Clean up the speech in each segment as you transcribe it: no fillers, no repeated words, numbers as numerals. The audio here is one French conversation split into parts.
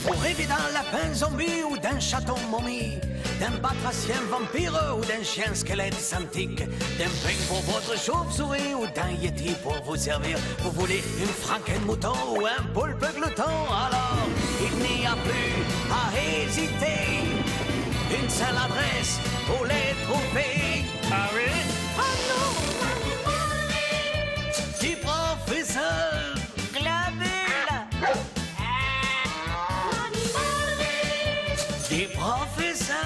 Vous rêvez d'un lapin zombie ou d'un chaton momie, d'un batracien vampire ou d'un chien squelette santique, d'un peigne pour votre chauve-souris ou d'un yeti pour vous servir. Vous voulez une franken-mouton ou un poulpe glouton? Alors, il n'y a plus à hésiter. Une seule adresse pour les trouver. Ah oui? Oh non! Du professeur Glabule. Du professeur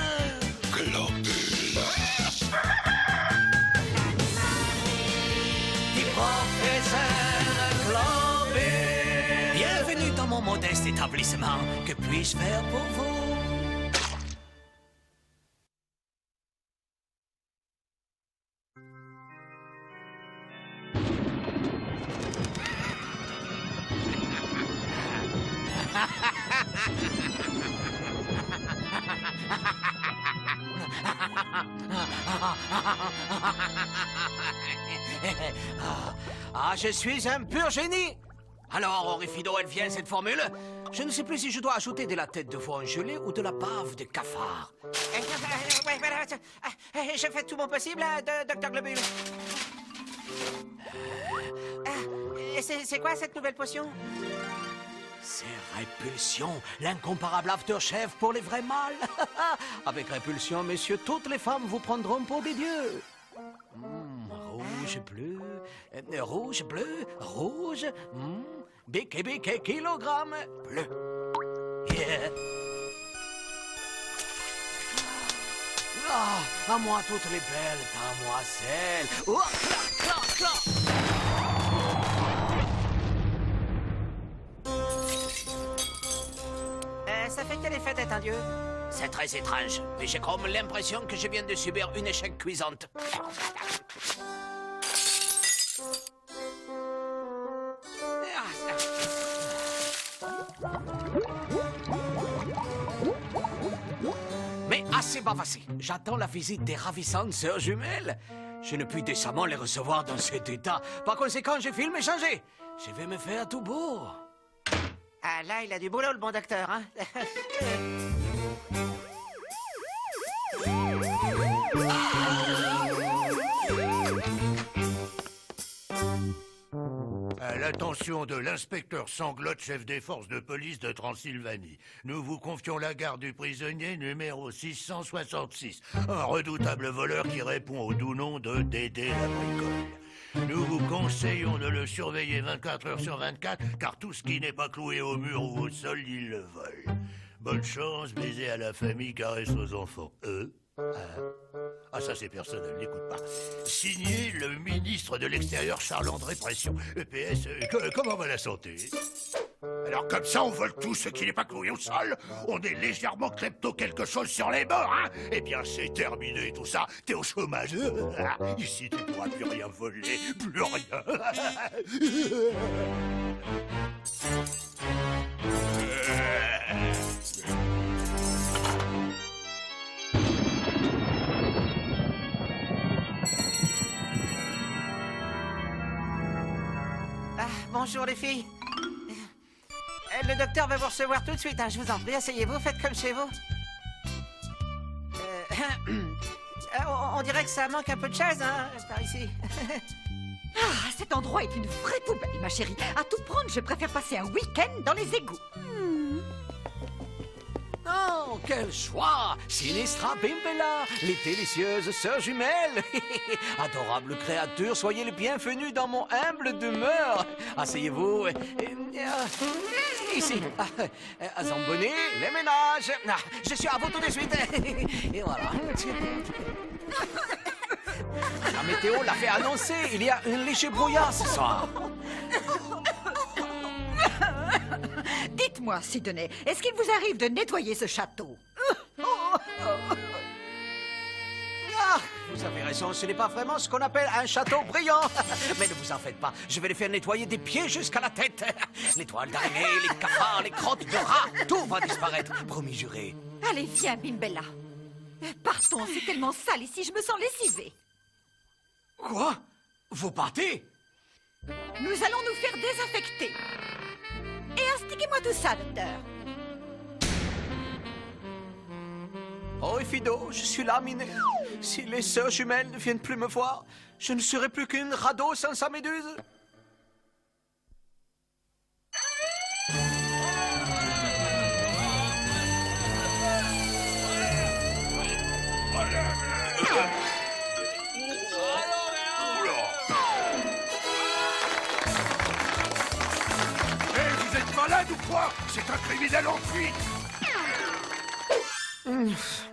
Globule. Du professeur Globule. Bienvenue dans mon modeste établissement. Que puis-je faire pour vous? Ah, je suis un pur génie. Alors, Orifido, elle vient cette formule. Je ne sais plus si je dois ajouter de la tête de veau en gelée ou de la bave de cafard. Ouais, voilà. Je fais tout mon possible, docteur Globule. C'est quoi cette nouvelle potion? C'est Répulsion, l'incomparable aftershave pour les vrais mâles. Avec Répulsion, messieurs, toutes les femmes vous prendront pour des dieux. Rouge, bleu, rouge, bleu, rouge. Biquet, biquet, kilogramme, bleu. Yeah. À moi toutes les belles damoiselles. Oh, clac, clac, clac. Ça fait quel effet d'être un dieu? C'est très étrange, mais j'ai comme l'impression que je viens de subir une échec cuisante. Mais assez bavassé. J'attends la visite des ravissantes sœurs jumelles. Je ne puis décemment les recevoir dans cet état. Par conséquent, je file m'échanger. Je vais me faire tout beau. Ah, là, il a du boulot, le bon docteur, hein? À l'attention de l'inspecteur Sanglotte, chef des forces de police de Transylvanie. Nous vous confions la garde du prisonnier numéro 666, un redoutable voleur qui répond au doux nom de Dédé la bricole. Nous vous conseillons de le surveiller 24 heures sur 24, car tout ce qui n'est pas cloué au mur ou au sol, il le vole. Bonne chance, baiser à la famille, caresse aux enfants. Ah, ça c'est personnel, n'écoute pas. Signé le ministre de l'Extérieur Charles-André Pression. EPS, comment va la santé? Alors comme ça, on vole tout ce qui n'est pas cloué au sol. On est légèrement klepto quelque chose sur les bords, hein? Eh bien, c'est terminé tout ça. T'es au chômage. Ici, tu pourras plus rien voler, plus rien. Ah, bonjour les filles. Le docteur va vous recevoir tout de suite, hein. Je vous en prie, asseyez-vous, faites comme chez vous. On dirait que ça manque un peu de chaises, hein, par ici. Ah, cet endroit est une vraie poubelle, ma chérie. À tout prendre, je préfère passer un week-end dans les égouts. Oh, quel choix! Sinistra Bimbella, les délicieuses sœurs jumelles! Adorables créatures, soyez les bienvenus dans mon humble demeure! Asseyez-vous. Ici. Zamboni, les ménages. Je suis à vous tout de suite. Et voilà. La météo l'a fait annoncer. Il y a un léger brouillard ce soir. Dites-moi, Sidney, est-ce qu'il vous arrive de nettoyer ce château? Ah, vous avez raison, ce n'est pas vraiment ce qu'on appelle un château brillant. Mais ne vous en faites pas, je vais les faire nettoyer des pieds jusqu'à la tête. Les toiles d'araignée, les cafards, les crottes de rats, tout va disparaître, promis juré. Allez, viens, Bimbella. Partons, c'est tellement sale ici, je me sens lessivée. Quoi? Vous partez? Nous allons nous faire désinfecter. Et astiquez-moi tout ça, docteur. Oh, Fido, je suis là, Minet. Si les sœurs jumelles ne viennent plus me voir, je ne serai plus qu'une radeau sans sa méduse. Vous êtes malade ou quoi? C'est un criminel en fuite.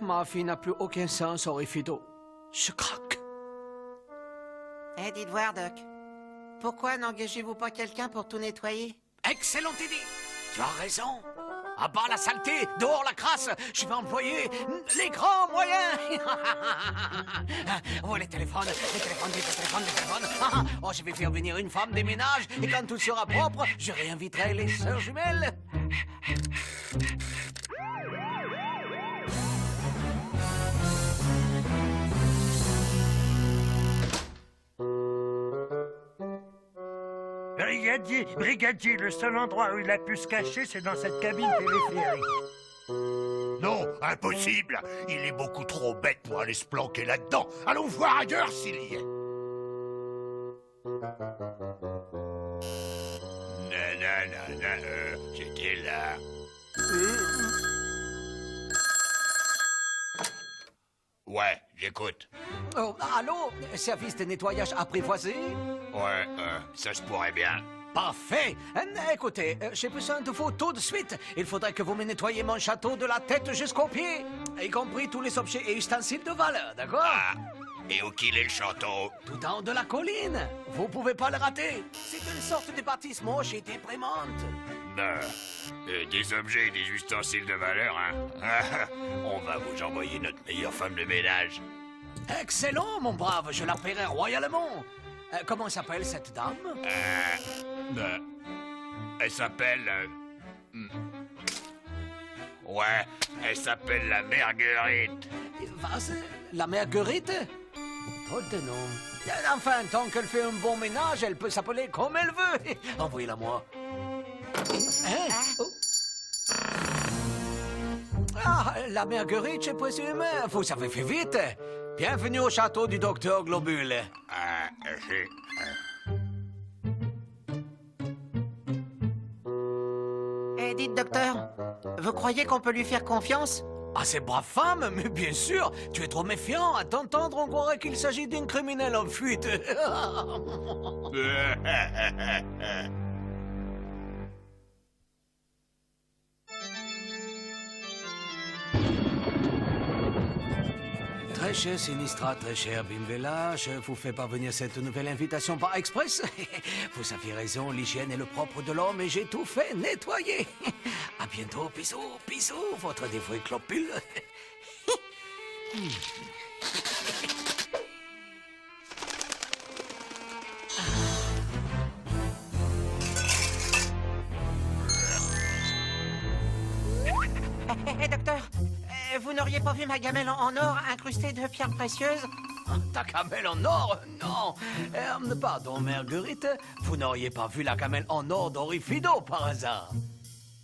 Ma vie n'a plus aucun sens, Fido. Je craque. Eh, dites voir, Doc. Pourquoi n'engagez-vous pas quelqu'un pour tout nettoyer? Excellente idée. Tu as raison. À bas la saleté, dehors la crasse. Je vais employer les grands moyens. Oh, les téléphones. Oh, je vais faire venir une femme des ménages. Et quand tout sera propre, je réinviterai les sœurs jumelles. Brigadier, le seul endroit où il a pu se cacher, c'est dans cette cabine téléphérique. Non, impossible. Il est beaucoup trop bête pour aller se planquer là-dedans. Allons voir ailleurs s'il y est. J'étais là. Ouais, j'écoute. Oh, allô? Service de nettoyage apprivoisé? Ouais, ça se pourrait bien. Parfait. Écoutez, j'ai besoin de vous tout de suite. Il faudrait que vous me nettoyiez mon château de la tête jusqu'aux pieds, y compris tous les objets et ustensiles de valeur, d'accord? Ah, et où qu'il est le château? Tout en haut de la colline. Vous pouvez pas le rater. C'est une sorte de bâtisse moche et déprimante. Des objets et des ustensiles de valeur, hein? On va vous envoyer notre meilleure femme de ménage. Excellent, mon brave. Je la paierai royalement. Comment s'appelle cette dame? Elle s'appelle... Ouais, elle s'appelle la Marguerite. La Marguerite? Drôle de nom. Enfin, tant qu'elle fait un bon ménage, elle peut s'appeler comme elle veut. Envoyez-la moi. Hein? Oh. Ah, la Marguerite, je présume. Vous avez fait vite. Bienvenue au château du docteur Globule. Eh, dites, docteur, vous croyez qu'on peut lui faire confiance? Ah, c'est brave femme, mais bien sûr. Tu es trop méfiant. À t'entendre, on croirait qu'il s'agit d'une criminelle en fuite. Très cher Sinistra, très cher Bimbella, je vous fais parvenir cette nouvelle invitation par express. Vous avez raison, l'hygiène est le propre de l'homme et j'ai tout fait nettoyer. À bientôt, bisous, bisous, votre dévoué Clopule. Hé, docteur, vous n'auriez pas vu ma gamelle en or incrustée de pierres précieuses? Ta gamelle en or? Non. Pardon, Marguerite, vous n'auriez pas vu la gamelle en or d'Orifido par hasard?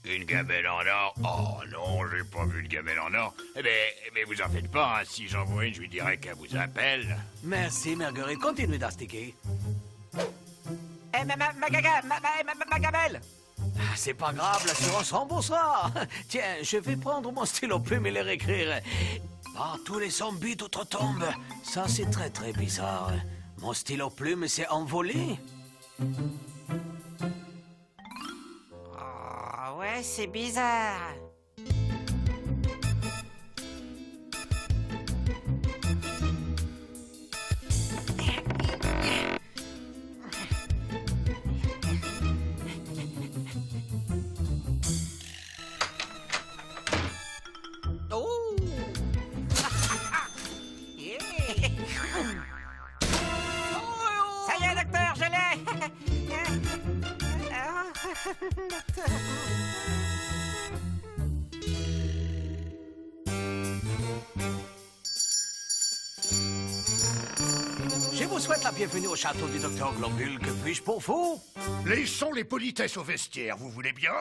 Une gamelle en or? Oh non, j'ai pas vu de gamelle en or. Mais vous en faites pas, hein. Si j'en vois une, je lui dirais qu'elle vous appelle. Merci, Marguerite. Continuez d'astiquer. Eh, ma gamelle! Ah, c'est pas grave, l'assurance remboursera. Tiens, je vais prendre mon stylo plume et les réécrire. Par tous les zombies d'outre-tombe. Ça, c'est très, très bizarre. Mon stylo plume s'est envolé. Oh, ouais, c'est bizarre. Oh! Yeah. Ça y est, docteur, je l'ai. Docteur. Je vous souhaite la bienvenue au château du docteur Globule. Que puis-je pour vous? Laissons les politesses au vestiaire, vous voulez bien?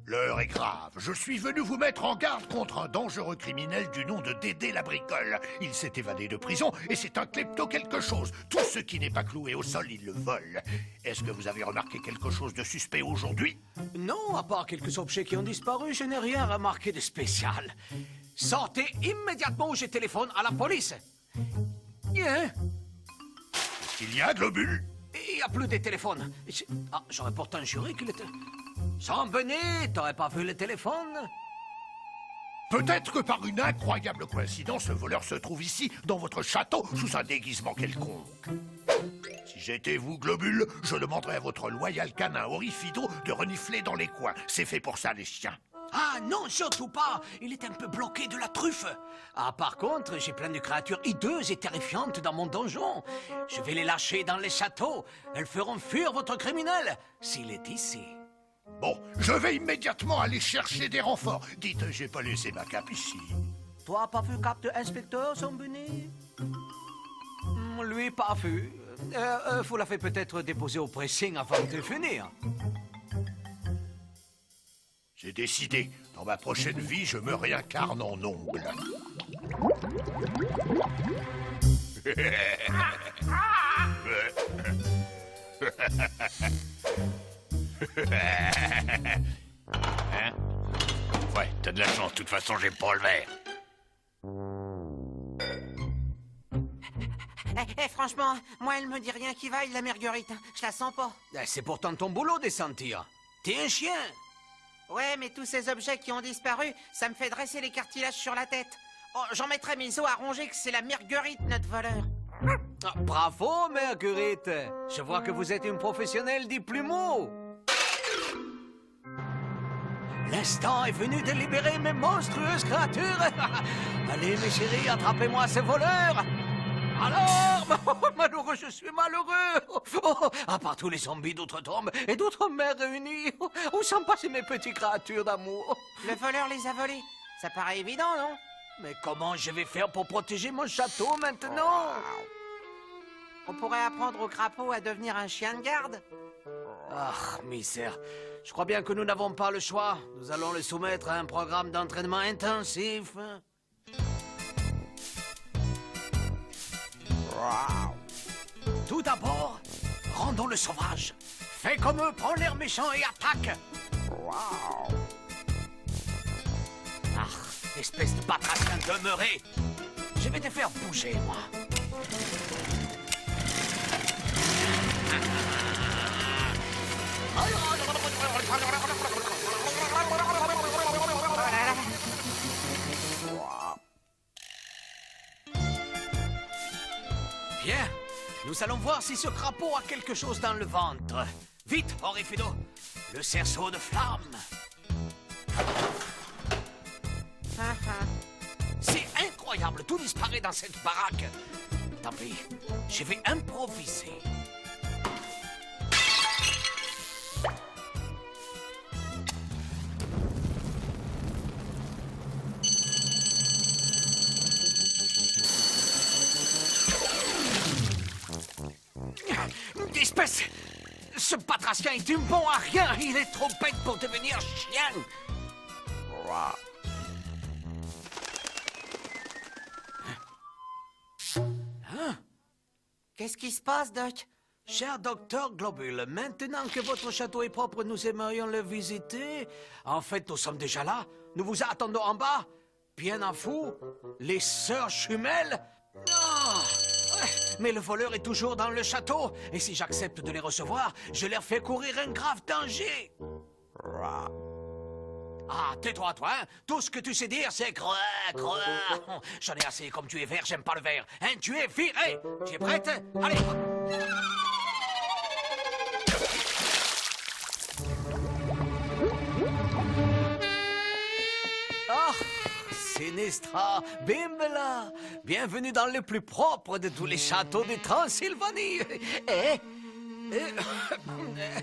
L'heure est grave. Je suis venu vous mettre en garde contre un dangereux criminel du nom de Dédé la Bricole. Il s'est évadé de prison et c'est un klepto quelque chose. Tout ce qui n'est pas cloué au sol, il le vole. Est-ce que vous avez remarqué quelque chose de suspect aujourd'hui? Non, à part quelques objets qui ont disparu, je n'ai rien remarqué de spécial. Sortez immédiatement ou je téléphone à la police. Bien. Il y a Globule? Il n'y a plus de téléphone. J'aurais pourtant juré qu'il était... Jean-Benet, t'aurais pas vu le téléphone? Peut-être que par une incroyable coïncidence, le voleur se trouve ici, dans votre château, sous un déguisement quelconque. Si j'étais vous, Globule, je demanderais à votre loyal canin Orifido de renifler dans les coins. C'est fait pour ça, les chiens. Ah non, surtout pas. Il est un peu bloqué de la truffe. Ah, par contre, j'ai plein de créatures hideuses et terrifiantes dans mon donjon. Je vais les lâcher dans les châteaux. Elles feront fuir votre criminel, s'il est ici. Bon, je vais immédiatement aller chercher des renforts. Dites, j'ai pas laissé ma cape ici. Toi, pas vu cape de inspecteur, Jean-Benet? Lui, pas vu. Vous l'avez peut-être déposé au pressing avant de finir. J'ai décidé. Dans ma prochaine vie, je me réincarne en ongle. Hein? Ouais, t'as de la chance, de toute façon, j'ai pas le verre. Franchement, moi, elle me dit rien qui vaille, la Marguerite. Je la sens pas. C'est pourtant ton boulot de sentir. T'es un chien. Ouais, mais tous ces objets qui ont disparu, ça me fait dresser les cartilages sur la tête. Oh, j'en mettrais mes os à ronger que c'est la Marguerite, notre voleur. Ah, bravo, Marguerite. Je vois que vous êtes une professionnelle du plumeau. L'instant est venu de libérer mes monstrueuses créatures. Allez, mes chéris, attrapez-moi ces voleurs. Alors, malheureux, je suis malheureux. À part tous les zombies d'outre-tombe et d'autres mers réunies, où sont passées mes petites créatures d'amour? Le voleur les a volés. Ça paraît évident, non? Mais comment je vais faire pour protéger mon château maintenant? On pourrait apprendre au crapaud à devenir un chien de garde. Ah, misère. Je crois bien que nous n'avons pas le choix. Nous allons le soumettre à un programme d'entraînement intensif. Tout d'abord, rendons-le sauvage. Fais comme eux, prends l'air méchant et attaque. Ah, espèce de batracien demeuré. Je vais te faire bouger, moi. Bien, nous allons voir si ce crapaud a quelque chose dans le ventre. Vite, Orifido, le cerceau de flamme. C'est incroyable, tout disparaît dans cette baraque. Tant pis, je vais improviser. Espèce! Ce batracien est un bon à rien. Il est trop bête pour devenir chien. Hein? Qu'est-ce qui se passe, Doc? Cher docteur Globule, maintenant que votre château est propre, nous aimerions le visiter. En fait, nous sommes déjà là. Nous vous attendons en bas. Bien à vous, les sœurs jumelles. Ah! Mais le voleur est toujours dans le château. Et si j'accepte de les recevoir, je leur fais courir un grave danger. Ah, tais-toi, toi, hein? Tout ce que tu sais dire, c'est croix, croix. J'en ai assez, comme tu es vert, j'aime pas le vert. Hein, tu es viré. Tu es prête? Allez. Ah, Sinistra, Bimbala, bienvenue dans le plus propre de tous les châteaux de Transylvanie.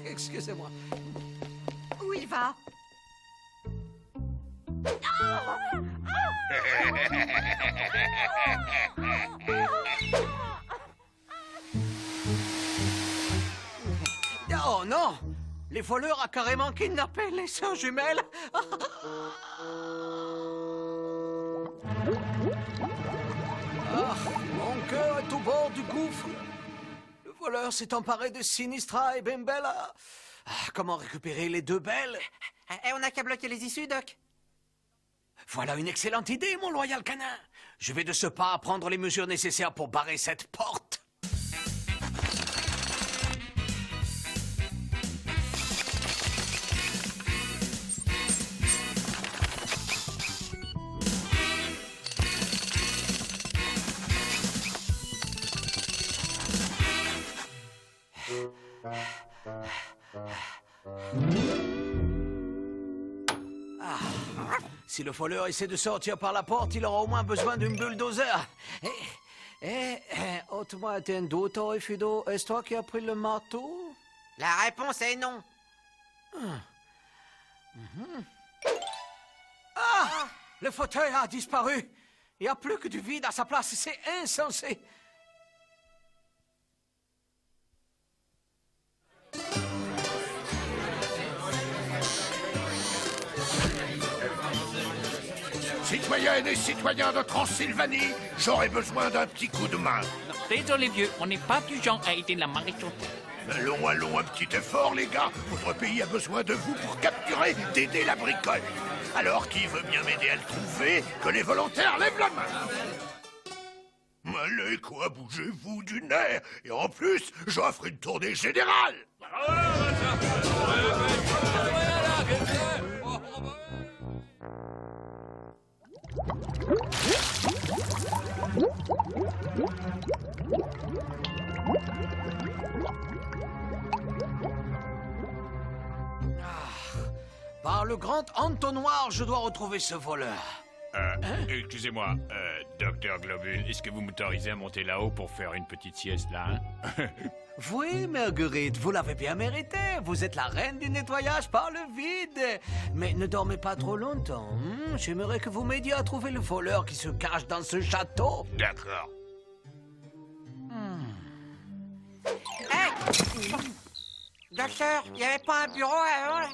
Excusez-moi. Où il va? Oh non! Les voleurs a carrément kidnappé les sœurs jumelles. Ah, mon cœur est au bord du gouffre. Le voleur s'est emparé de Sinistra et Bimbella. Ah, comment récupérer les deux belles? On n'a qu'à bloquer les issues, Doc. Voilà une excellente idée, mon loyal canin. Je vais de ce pas prendre les mesures nécessaires pour barrer cette porte. Si le voleur essaie de sortir par la porte, il aura au moins besoin d'une bulldozer. Ôte-moi un doute, Fido. Est-ce toi qui as pris le marteau? La réponse est non. Ah! Le fauteuil a disparu. Il n'y a plus que du vide à sa place. C'est insensé. Citoyennes et citoyens de Transylvanie, j'aurais besoin d'un petit coup de main. Désolé vieux, on n'est pas du genre à aider la maréchaussée. Allons, un petit effort, les gars. Votre pays a besoin de vous pour capturer Dédé la bricole. Alors, qui veut bien m'aider à le trouver? Que les volontaires lèvent la main. Allez, quoi, bougez-vous du nerf. Et en plus, j'offre une tournée générale. Par le grand entonnoir, je dois retrouver ce voleur. Excusez-moi, docteur Globule, est-ce que vous m'autorisez à monter là-haut pour faire une petite sieste, là, hein? Oui, Marguerite, vous l'avez bien mérité. Vous êtes la reine du nettoyage par le vide. Mais ne dormez pas trop longtemps. J'aimerais que vous m'aidiez à trouver le voleur qui se cache dans ce château. D'accord. Hey! Docteur, il n'y avait pas un bureau avant, là?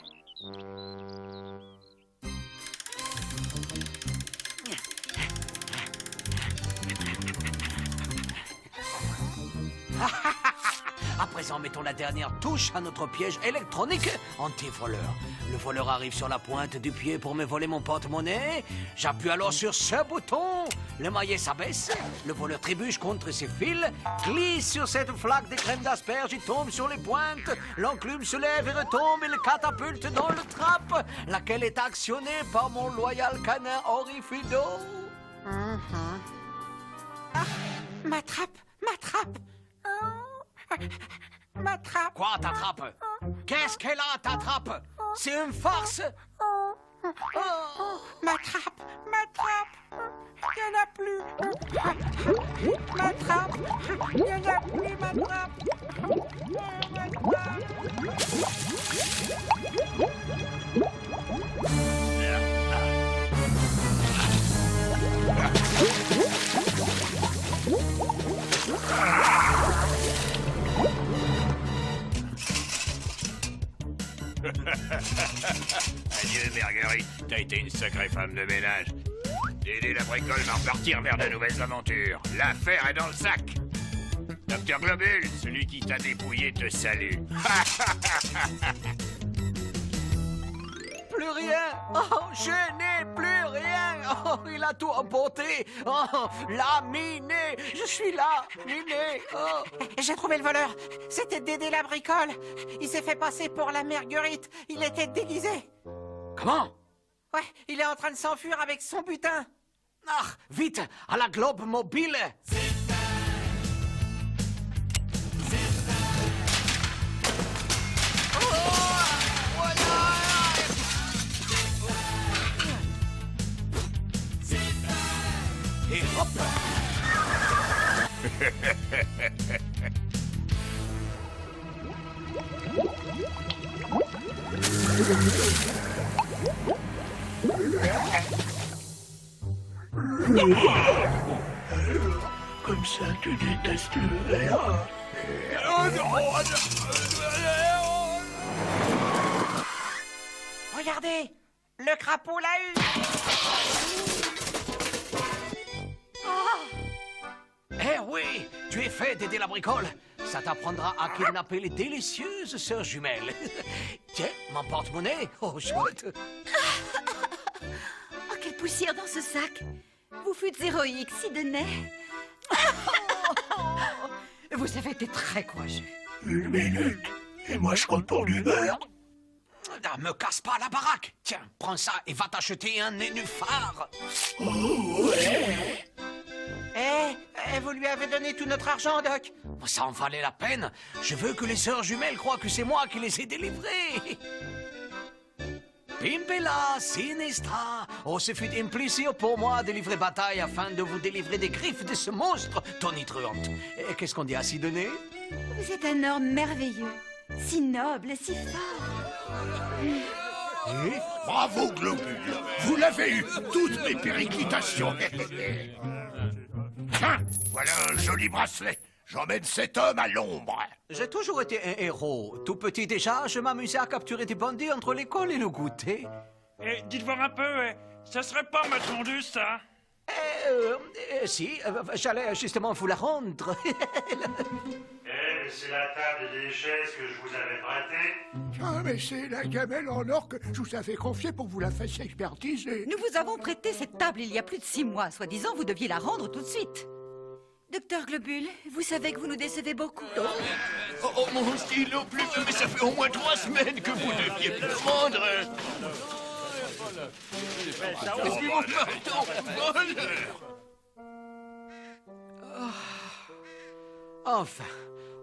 À présent, mettons la dernière touche à notre piège électronique anti-voleur. Le voleur arrive sur la pointe du pied pour me voler mon porte-monnaie. J'appuie alors sur ce bouton. Le maillet s'abaisse. Le voleur trébuche contre ses fils, glisse sur cette flaque de crème d'asperge et tombe sur les pointes. L'enclume se lève et retombe et le catapulte dans le trappe, laquelle est actionnée par mon loyal canin Orifido. Ah, ma trappe, ma trappe. Ma trappe. Quoi, ta trappe? Qu'est-ce qu'elle a, ta trappe? C'est une farce. Ma trappe, ma trappe. Il n'y en a plus. Ma trappe. Il n'y en a plus, ma trappe. Ma trappe. Adieu, Marguerite. T'as été une sacrée femme de ménage. Dédé la bricole va repartir vers de nouvelles aventures. L'affaire est dans le sac. Docteur Globule, celui qui t'a dépouillé te salue. Plus rien. Oh, je n'ai plus rien. Oh, il a tout emporté. Oh, là, miné. Je suis là, miné. Oh. J'ai trouvé le voleur. C'était Dédé la bricole. Il s'est fait passer pour la Marguerite. Il était déguisé. Comment? Ouais, il est en train de s'enfuir avec son butin. Ah, vite, à la globe mobile. Et hop. Comme ça, tu détestes le verre. Oh non, Regardez, le crapaud l'a eu. Eh oui, tu es fait d'aider la bricole. Ça t'apprendra à kidnapper les délicieuses sœurs jumelles. Tiens, mon porte-monnaie. Oh, chouette. Oh, quelle poussière dans ce sac. Vous fûtes héroïque, Sidney. Vous avez été très courageux. Une minute. Et moi, je compte pour du beurre. Ah, me casse pas la baraque. Tiens, prends ça et va t'acheter un nénuphar. Vous lui avez donné tout notre argent, Doc. Ça en valait la peine. Je veux que les sœurs jumelles croient que c'est moi qui les ai délivrées. Pimpela, sinistra. Oh, ce fut un plaisir pour moi de livrer bataille afin de vous délivrer des griffes de ce monstre tonitruante. Et qu'est-ce qu'on dit à Sidney? Vous êtes un homme merveilleux. Si noble, si fort. Bravo, Globule. Vous l'avez eu, toutes mes périclitations. Tiens, voilà un joli bracelet. J'emmène cet homme à l'ombre. J'ai toujours été un héros. Tout petit déjà, je m'amusais à capturer des bandits entre l'école et le goûter. Dites voir un peu, ça serait pas ma tondue, ça? Si, j'allais justement vous la rendre. C'est la table et des chaises que je vous avais prêtées. Ah, mais c'est la gamelle en or que je vous avais confiée pour que vous la fassiez expertiser. Nous vous avons prêté cette table il y a plus de 6 mois. Soi-disant, vous deviez la rendre tout de suite. Docteur Globule, vous savez que vous nous décevez beaucoup. Oh, mon stylo plus, mais ça fait au moins 3 semaines que vous deviez me le rendre. Mon pardon, Enfin,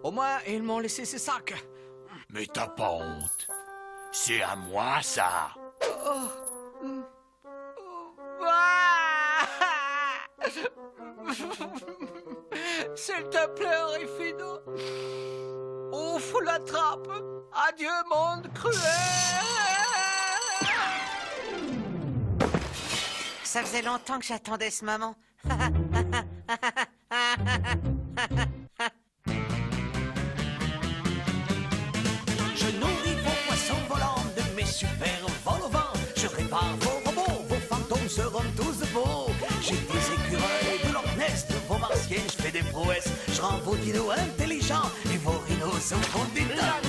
au moins, ils m'ont laissé ces sacs. Mais t'as pas honte. C'est à moi, ça. S'il te plaît, Rufino. Ouvre la trappe. Adieu, monde cruel. Ça faisait longtemps que j'attendais ce moment. Je nourris vos poissons volants de mes super vols au vent. Je répare vos robots, vos fantômes seront tous beaux. J'ai des écureuils de Loch Ness, de vos martiens, je fais des prouesses. Je rends vos dinos intelligents et vos rhinos au fond des tas.